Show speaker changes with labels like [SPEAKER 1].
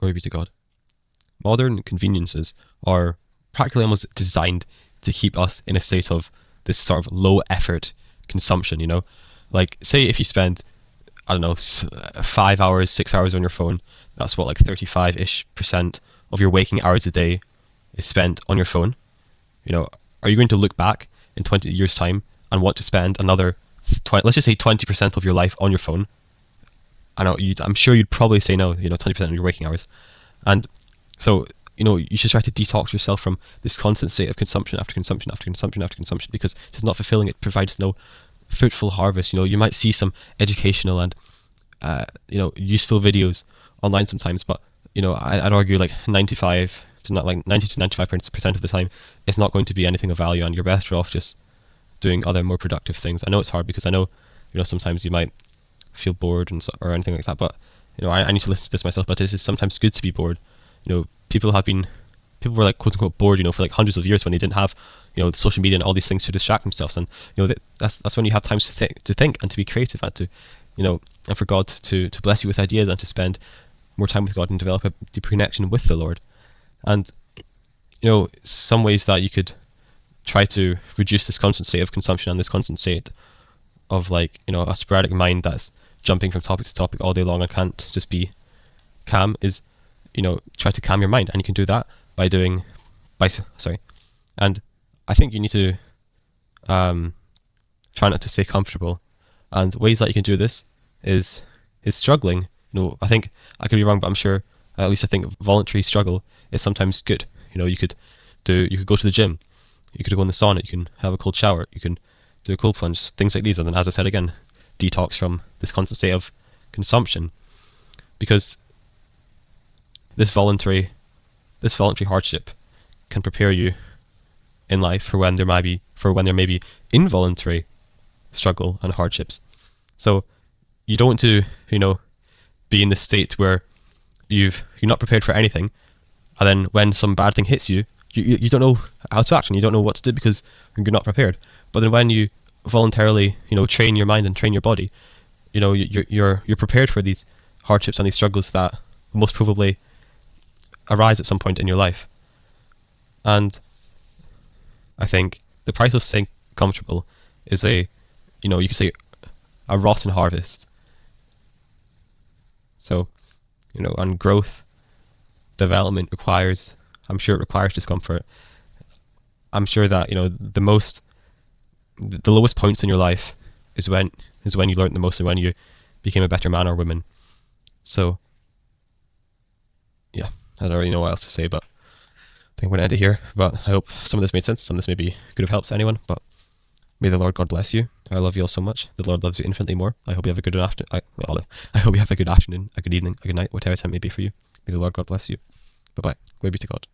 [SPEAKER 1] Glory be to God. Modern conveniences are practically almost designed to keep us in a state of this sort of low effort consumption, you know? Like, say if you spend, I don't know, 5 hours, 6 hours on your phone, that's what, like 35-ish% of your waking hours a day is spent on your phone. You know, are you going to look back in 20 years' time and want to spend another, let's just say 20% of your life on your phone? I'm sure you'd probably say no, 20% of your waking hours. And so, you should try to detox yourself from this constant state of consumption after consumption after consumption after consumption, because it's not fulfilling. It provides no fruitful harvest. You might see some educational and, useful videos online sometimes, but, I'd argue like 95 to not like 90 to 95% of the time, it's not going to be anything of value, and you're better off just doing other more productive things. I know it's hard because I know, sometimes you might feel bored or anything like that, but I need to listen to this myself, but it is sometimes good to be bored. People were like quote unquote bored, for like hundreds of years when they didn't have, social media and all these things to distract themselves. And that's when you have times to think and to be creative, and to, and for God to bless you with ideas, and to spend more time with God and develop a deeper connection with the Lord. And some ways that you could try to reduce this constant state of consumption and this constant state of, like, a sporadic mind that's jumping from topic to topic all day long and can't just be calm is, try to calm your mind. And you can do that and I think you need to try not to stay comfortable. And ways that you can do this is struggling. I think I could be wrong, but I'm sure, at least I think voluntary struggle is sometimes good. You could go to the gym, you could go in the sauna, you can have a cold shower, you can do a cold plunge, things like these. And then, as I said again, detox from this constant state of consumption, because this voluntary hardship can prepare you in life for when there may be involuntary struggle and hardships. So you don't want to, be in this state where you're not prepared for anything, and then when some bad thing hits you, you don't know how to act, and you don't know what to do because you're not prepared. But then when you voluntarily, train your mind and train your body, you're prepared for these hardships and these struggles that most probably arise at some point in your life. And I think the price of staying comfortable is you could say a rotten harvest. So, and growth, development I'm sure it requires discomfort. I'm sure that, the lowest points in your life is when you learned the most, and when you became a better man or woman. So, yeah, I don't really know what else to say, but I think I'm going to end it here. But I hope some of this made sense. Some of this maybe could have helped anyone, but may the Lord God bless you. I love you all so much. The Lord loves you infinitely more. I hope you have a good afternoon. I hope you have a good afternoon, a good evening, a good night, whatever time it may be for you. May the Lord God bless you. Bye-bye. Glory be to God.